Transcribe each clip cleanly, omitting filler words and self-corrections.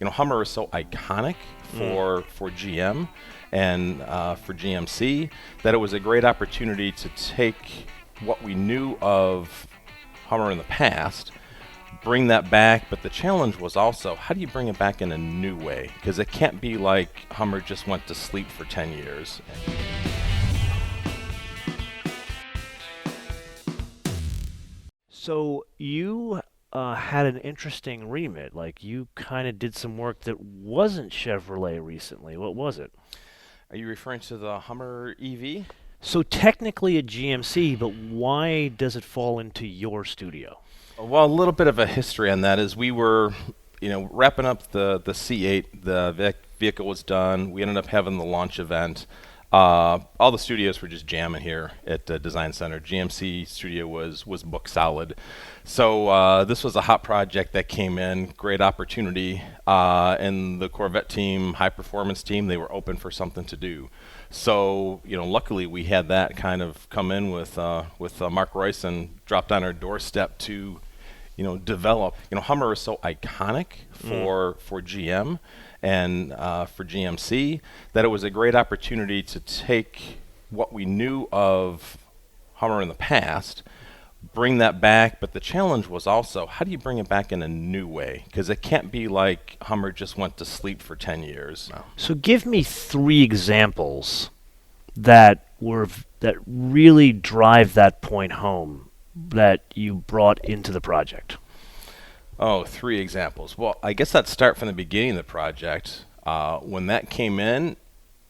Hummer is so iconic for GM and for GMC that it was a great opportunity to take what we knew of Hummer in the past, bring that back, but the challenge was also, how do you bring it back in a new way? Because it can't be like Hummer just went to sleep for 10 years. So you had an interesting remit. Like you kind of did some work that wasn't Chevrolet recently. What was it? Are you referring to the Hummer EV? So technically a GMC, but why does it fall into your studio? Well, a little bit of a history on that is we were, wrapping up the C8. The vehicle was done. We ended up having the launch event. All the studios were just jamming here at the Design Center. GMC studio was booked solid. So this was a hot project that came in, great opportunity. And the Corvette team, high performance team, they were open for something to do. So luckily we had that kind of come in with Mark Royce and dropped on our doorstep to develop. Hummer is so iconic for GM and for GMC that it was a great opportunity to take what we knew of Hummer in the past, bring that back, but the challenge was also, how do you bring it back in a new way? Because it can't be like Hummer just went to sleep for 10 years. No. So give me three examples that really drive that point home that you brought into the project. Oh, three examples. Well, I guess I'd start from the beginning of the project. When that came in,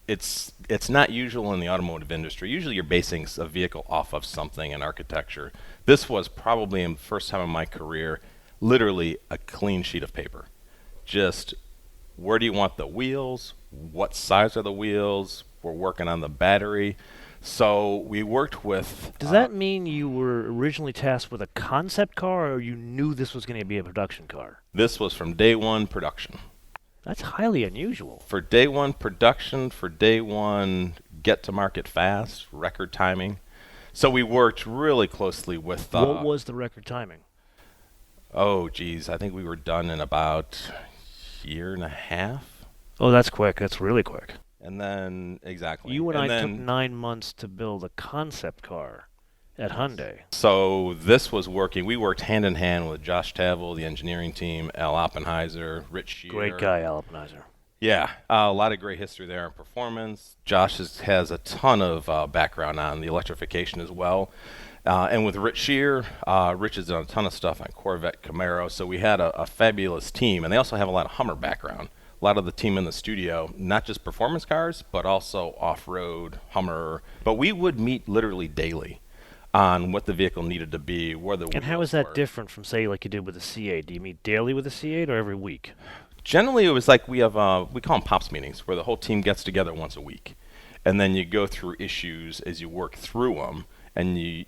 it's not usual in the automotive industry. Usually you're basing a vehicle off of something in architecture. This was probably the first time in my career, literally a clean sheet of paper. Just where do you want the wheels? What size are the wheels? We're working on the battery. So we worked with... Does that mean you were originally tasked with a concept car, or you knew this was going to be a production car? This was from day one production. That's highly unusual. For day one production, for day one get to market fast, record timing. So we worked really closely with... what was the record timing? Oh, geez. I think we were done in about a year and a half. Oh, that's quick. That's really quick. And then, exactly. You and I took 9 months to build a concept car at Hyundai. So this was working. We worked hand in hand with Josh Tavel, the engineering team, Al Oppenheiser, Rich Shear. Great guy, Al Oppenheiser. Yeah, a lot of great history there in performance. Josh has a ton of background on the electrification as well. And with Rich Shear, Rich has done a ton of stuff on Corvette, Camaro. So we had a fabulous team. And they also have a lot of Hummer background. A lot of the team in the studio, not just performance cars, but also off-road, Hummer. But we would meet literally daily on what the vehicle needed to be, where the And how is that different from, say, like you did with the C8? Do you meet daily with the C8 or every week? Generally, it was like we call them POPS meetings, where the whole team gets together once a week. And then you go through issues as you work through them. And the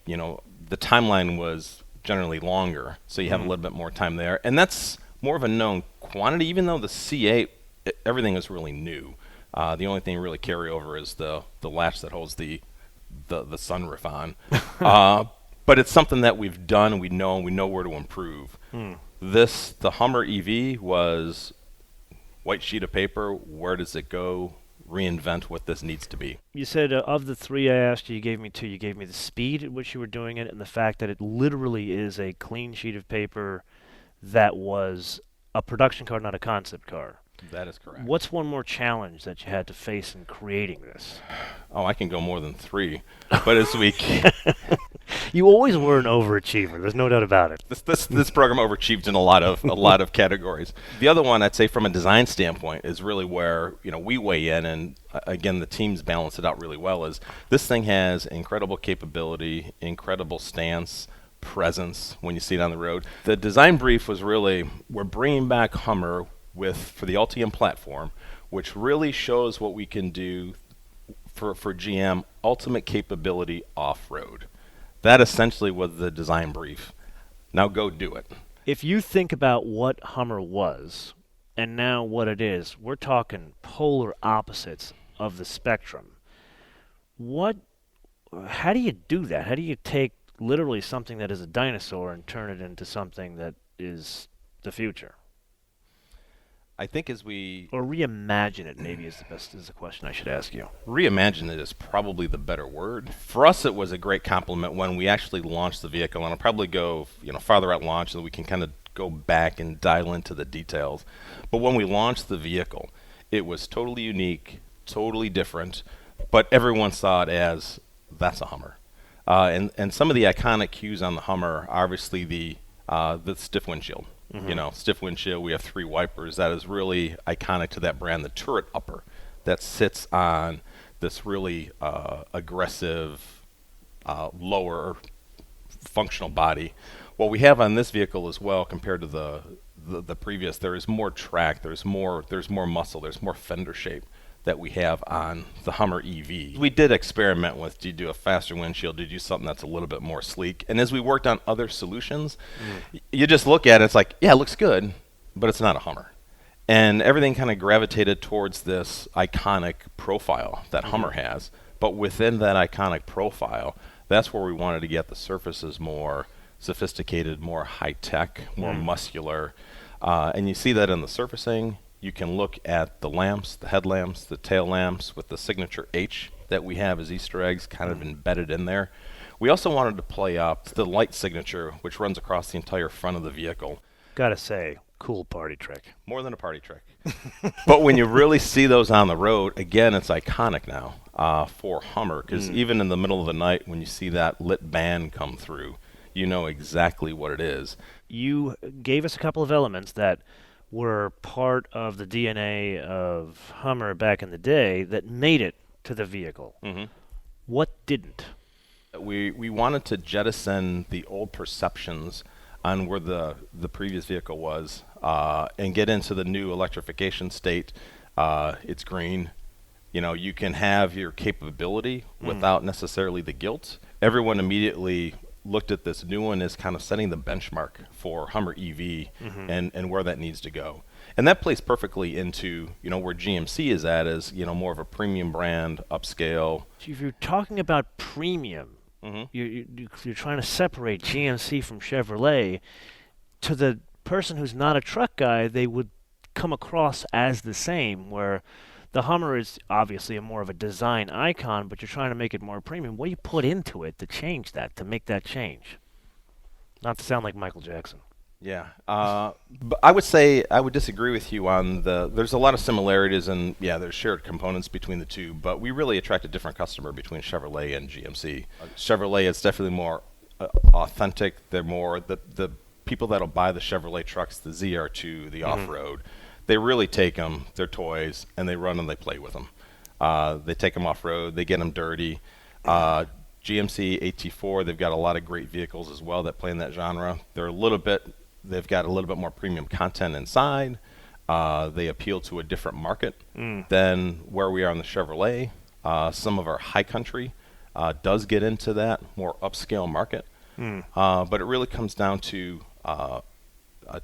timeline was generally longer, so you have a little bit more time there. And that's more of a known quantity, even though the C8, everything is really new. The only thing really carry over is the latch that holds the sunroof on. But it's something that we've done, and we know where to improve. The Hummer EV was white sheet of paper. Where does it go? Reinvent what this needs to be. You said of the three I asked you, you gave me two. You gave me the speed at which you were doing it and the fact that it literally is a clean sheet of paper that was a production car, not a concept car. That is correct. What's one more challenge that you had to face in creating this? Oh, I can go more than three. But as we... You always were an overachiever. There's no doubt about it. This program overachieved in a lot of categories. The other one, I'd say, from a design standpoint, is really where we weigh in, and again, the teams balance it out really well. Is this thing has incredible capability, incredible stance, presence when you see it on the road. The design brief was really, we're bringing back Hummer for the Ultium platform, which really shows what we can do for GM ultimate capability off-road. That essentially was the design brief. Now go do it. If you think about what Hummer was and now what it is, we're talking polar opposites of the spectrum. How do you do that? How do you take literally something that is a dinosaur and turn it into something that is the future? I think as we Or reimagine it, maybe is the question I should ask you. reimagine it is probably the better word. For us, it was a great compliment when we actually launched the vehicle, and I'll probably go farther at launch so that we can kind of go back and dial into the details. But when we launched the vehicle, it was totally unique, totally different, but everyone saw it as that's a Hummer. And some of the iconic cues on the Hummer are obviously the stiff windshield. Stiff windshield. We have 3 wipers. That is really iconic to that brand. The turret upper that sits on this really aggressive, lower functional body. What we have on this vehicle as well, compared to the previous, there is more track. There's more muscle. There's more fender shape that we have on the Hummer EV. We did experiment with, do you do a faster windshield? Do you do something that's a little bit more sleek? And as we worked on other solutions, you just look at it, it's like, yeah, it looks good, but it's not a Hummer. And everything kind of gravitated towards this iconic profile that Hummer has. But within that iconic profile, that's where we wanted to get the surfaces more sophisticated, more high-tech, more muscular. And you see that in the surfacing. You can look at the lamps, the headlamps, the tail lamps with the signature H that we have as Easter eggs kind of embedded in there. We also wanted to play up the light signature, which runs across the entire front of the vehicle. Gotta say, cool party trick. More than a party trick. But when you really see those on the road, again, it's iconic now for Hummer, because even in the middle of the night when you see that lit band come through, you know exactly what it is. You gave us a couple of elements that were part of the DNA of Hummer back in the day that made it to the vehicle. What didn't? We wanted to jettison the old perceptions on where the previous vehicle was and get into the new electrification state. It's green. You can have your capability without necessarily the guilt. Everyone immediately looked at this new one as kind of setting the benchmark for Hummer EV and where that needs to go. And that plays perfectly into, where GMC is at as, more of a premium brand, upscale. If you're talking about premium, you're trying to separate GMC from Chevrolet. To the person who's not a truck guy, they would come across as the same, where the Hummer is obviously more of a design icon, but you're trying to make it more premium. What do you put into it to change that, to make that change? Not to sound like Michael Jackson. Yeah. But I would disagree with you on there's a lot of similarities and, there's shared components between the two, but we really attract a different customer between Chevrolet and GMC. Chevrolet is definitely more authentic. They're more, the people that'll buy the Chevrolet trucks, the ZR2, the off-road, they really take them, their toys, and they run and they play with them. They take them off-road, they get them dirty. GMC AT4, they've got a lot of great vehicles as well that play in that genre. They've got a little bit more premium content inside. They appeal to a different market than where we are in the Chevrolet. Some of our high country does get into that more upscale market. But it really comes down to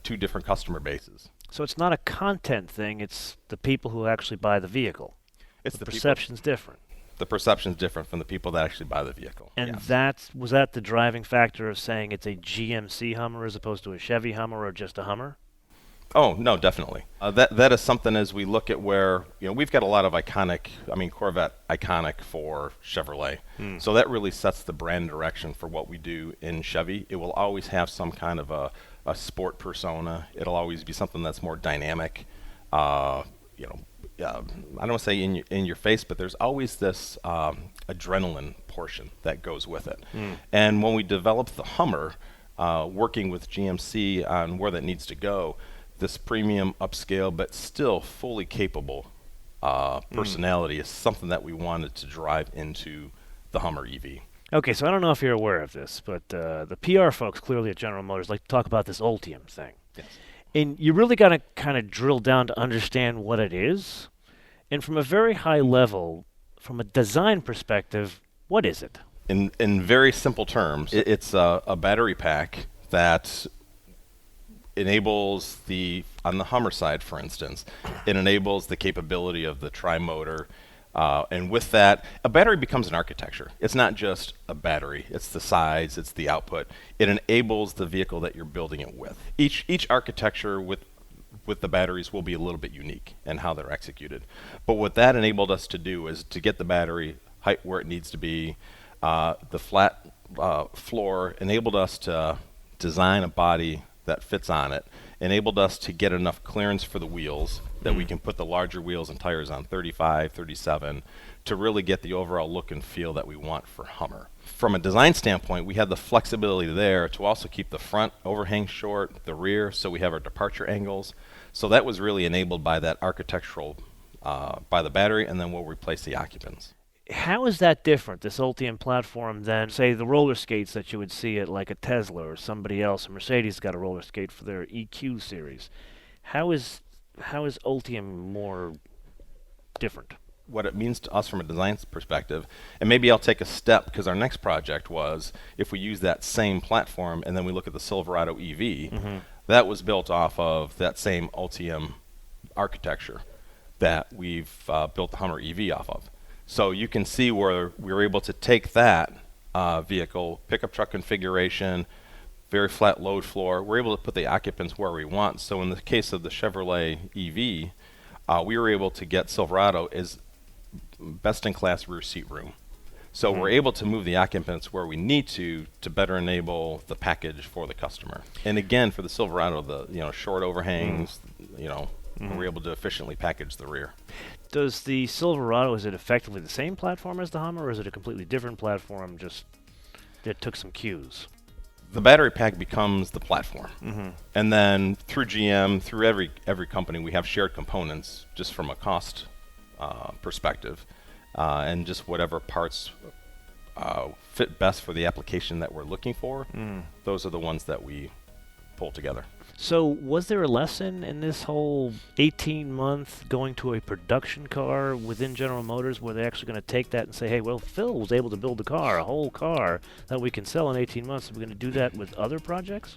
2 different customer bases. So it's not a content thing, it's the people who actually buy the vehicle. It's the perception's different. The perception's different from the people that actually buy the vehicle. And yes. was that the driving factor of saying it's a GMC Hummer as opposed to a Chevy Hummer or just a Hummer? Oh, no, definitely. That is something as we look at where, we've got a lot of Corvette iconic for Chevrolet. So that really sets the brand direction for what we do in Chevy. It will always have some kind of a sport persona. It'll always be something that's more dynamic. I don't want to say in your face, but there's always this adrenaline portion that goes with it. And when we developed the Hummer, working with GMC on where that needs to go, this premium upscale but still fully capable personality is something that we wanted to drive into the Hummer EV. Okay, so I don't know if you're aware of this, but the PR folks clearly at General Motors like to talk about this Ultium thing. Yes. And you really got to kind of drill down to understand what it is. And from a very high level, from a design perspective, what is it? In very simple terms, it's a battery pack that enables on the Hummer side, for instance, it enables the capability of the tri-motor. And with that, a battery becomes an architecture. It's not just a battery. It's the size. It's the output. It enables the vehicle that you're building it with. Each architecture with with the batteries will be a little bit unique in how they're executed. But what that enabled us to do is to get the battery height where it needs to be. The flat floor enabled us to design a body that fits on it, enabled us to get enough clearance for the wheels that we can put the larger wheels and tires on 35, 37 to really get the overall look and feel that we want for Hummer. From a design standpoint, we had the flexibility there to also keep the front overhang short, the rear, so we have our departure angles. So that was really enabled by that architectural, by the battery, and then we'll replace the occupants. How is that different, this Ultium platform, than, say, the roller skates that you would see at like a Tesla or somebody else? A Mercedes got a roller skate for their EQ series. How is Ultium more different? What it means to us from a design perspective, and maybe I'll take a step because our next project was if we use that same platform and then we look at the Silverado EV, that was built off of that same Ultium architecture that we've built the Hummer EV off of. So you can see where we were able to take that vehicle, pickup truck configuration, very flat load floor. We're able to put the occupants where we want. So in the case of the Chevrolet EV, we were able to get Silverado as best-in-class rear seat room. So we're able to move the occupants where we need to better enable the package for the customer. And again, for the Silverado, the short overhangs, we're able to efficiently package the rear. Does the Silverado, is it effectively the same platform as the Hummer, or is it a completely different platform, just that took some cues? The battery pack becomes the platform. And then through GM, through every company, we have shared components just from a cost perspective, and just whatever parts fit best for the application that we're looking for, those are the ones that we pull together. So was there a lesson in this whole 18-month going to a production car within General Motors where they're actually going to take that and say, hey, well, Phil was able to build a whole car that we can sell in 18 months. Are we going to do that with other projects?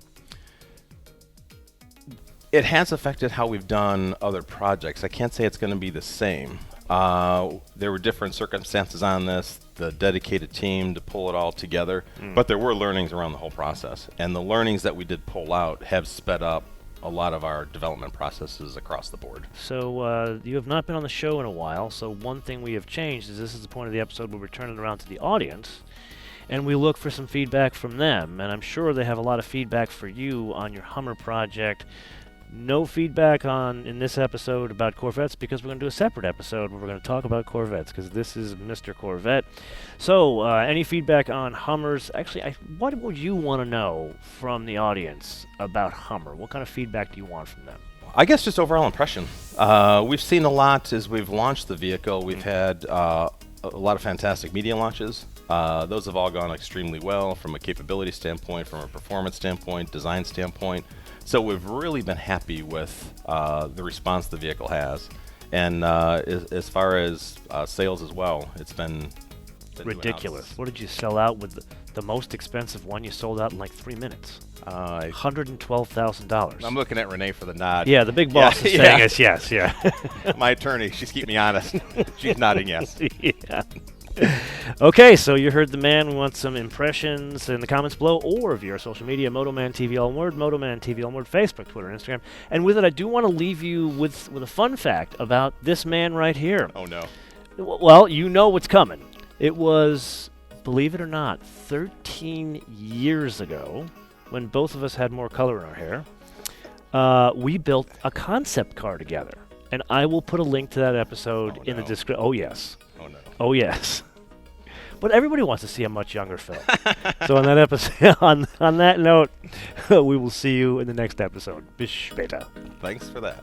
It has affected how we've done other projects. I can't say it's going to be the same. There were different circumstances on this, the dedicated team to pull it all together, but there were learnings around the whole process. And the learnings that we did pull out have sped up a lot of our development processes across the board. So you have not been on the show in a while, so one thing we have changed is this is the point of the episode where we turn it around to the audience, and we look for some feedback from them. And I'm sure they have a lot of feedback for you on your Hummer project. No feedback in this episode about Corvettes because we're going to do a separate episode where we're going to talk about Corvettes because this is Mr. Corvette. So, any feedback on Hummers? Actually, what would you want to know from the audience about Hummer? What kind of feedback do you want from them? I guess just overall impression. We've seen a lot as we've launched the vehicle. We've had a lot of fantastic media launches. Those have all gone extremely well from a capability standpoint, from a performance standpoint, design standpoint. So we've really been happy with the response the vehicle has. And as far as sales as well, it's been ridiculous. What did you sell out with the most expensive one? You sold out in like 3 minutes. $112,000. I'm looking at Renee for the nod. Yeah, the big boss is saying yes, yeah. My attorney, she's keeping me honest. She's nodding yes. Yeah. Okay, so you heard the man. We want some impressions in the comments below or via our social media, MotoManTV, all one word, MotoManTV, all one word, Facebook, Twitter, Instagram. And with it, I do want to leave you with a fun fact about this man right here. Oh, no. Well, you know what's coming. It was, believe it or not, 13 years ago, when both of us had more color in our hair, we built a concept car together. And I will put a link to that episode in the description. Oh, yes. Oh, no. Oh, yes. But everybody wants to see a much younger Phil. So on that episode, on that note, we will see you in the next episode. Bis später. Thanks for that.